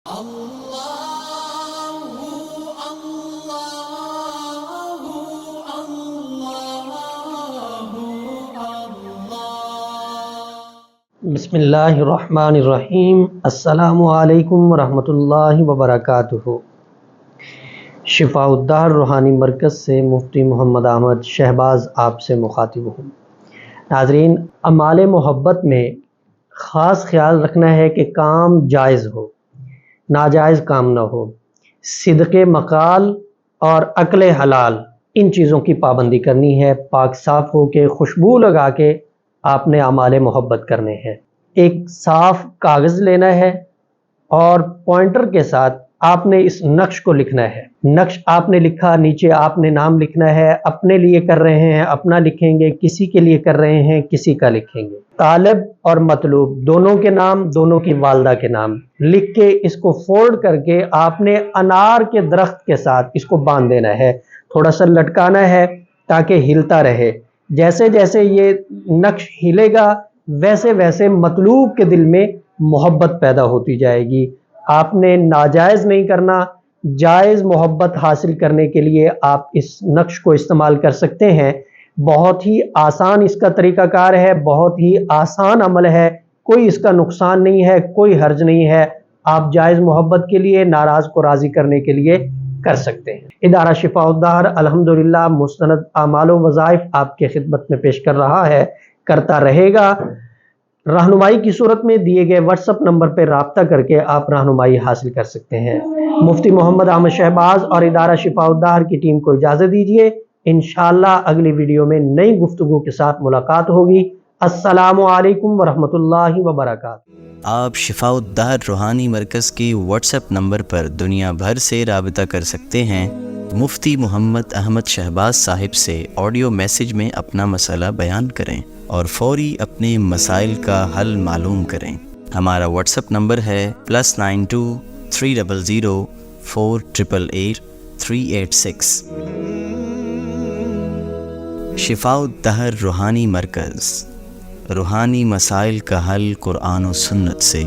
بسم اللہ الرحمن الرحیم۔ السلام علیکم ورحمۃ اللہ وبرکاتہ۔ شفاء الدہر روحانی مرکز سے مفتی محمد احمد شہباز آپ سے مخاطب ہوں۔ ناظرین، اعمال محبت میں خاص خیال رکھنا ہے کہ کام جائز ہو، ناجائز کام نہ ہو، صدق مقال اور عقل حلال، ان چیزوں کی پابندی کرنی ہے۔ پاک صاف ہو کے خوشبو لگا کے آپ نے اعمال محبت کرنے ہیں۔ ایک صاف کاغذ لینا ہے اور پوائنٹر کے ساتھ آپ نے اس نقش کو لکھنا ہے۔ نقش آپ نے لکھا، نیچے آپ نے نام لکھنا ہے۔ اپنے لیے کر رہے ہیں اپنا لکھیں گے، کسی کے لیے کر رہے ہیں کسی کا لکھیں گے۔ طالب اور مطلوب دونوں کے نام، دونوں کی والدہ کے نام لکھ کے اس کو فولڈ کر کے آپ نے انار کے درخت کے ساتھ اس کو باندھ دینا ہے۔ تھوڑا سا لٹکانا ہے تاکہ ہلتا رہے۔ جیسے جیسے یہ نقش ہلے گا ویسے ویسے مطلوب کے دل میں محبت پیدا ہوتی جائے گی۔ آپ نے ناجائز نہیں کرنا، جائز محبت حاصل کرنے کے لیے آپ اس نقش کو استعمال کر سکتے ہیں۔ بہت ہی آسان اس کا طریقہ کار ہے، بہت ہی آسان عمل ہے، کوئی اس کا نقصان نہیں ہے، کوئی حرج نہیں ہے۔ آپ جائز محبت کے لیے، ناراض کو راضی کرنے کے لیے کر سکتے ہیں۔ ادارہ شفاء الدہر الحمدللہ مستند اعمال و وظائف آپ کے خدمت میں پیش کر رہا ہے، کرتا رہے گا۔ رہنمائی کی صورت میں دیے گئے واٹس ایپ نمبر پہ رابطہ کر کے آپ رہنمائی حاصل کر سکتے ہیں۔ مفتی محمد احمد شہباز اور ادارہ شفاء الدہر کی ٹیم کو اجازت دیجیے۔ انشاءاللہ اگلی ویڈیو میں نئی گفتگو کے ساتھ ملاقات ہوگی۔ السلام علیکم ورحمۃ اللہ وبرکاتہ۔ آپ شفاء الدہر روحانی مرکز کی واٹس ایپ نمبر پر دنیا بھر سے رابطہ کر سکتے ہیں۔ مفتی محمد احمد شہباز صاحب سے آڈیو میسج میں اپنا مسئلہ بیان کریں اور فوری اپنے مسائل کا حل معلوم کریں۔ ہمارا واٹس ایپ نمبر ہے +92 300 488 386۔ شفاء الدہر روحانی مرکز، روحانی مسائل کا حل قرآن و سنت سے۔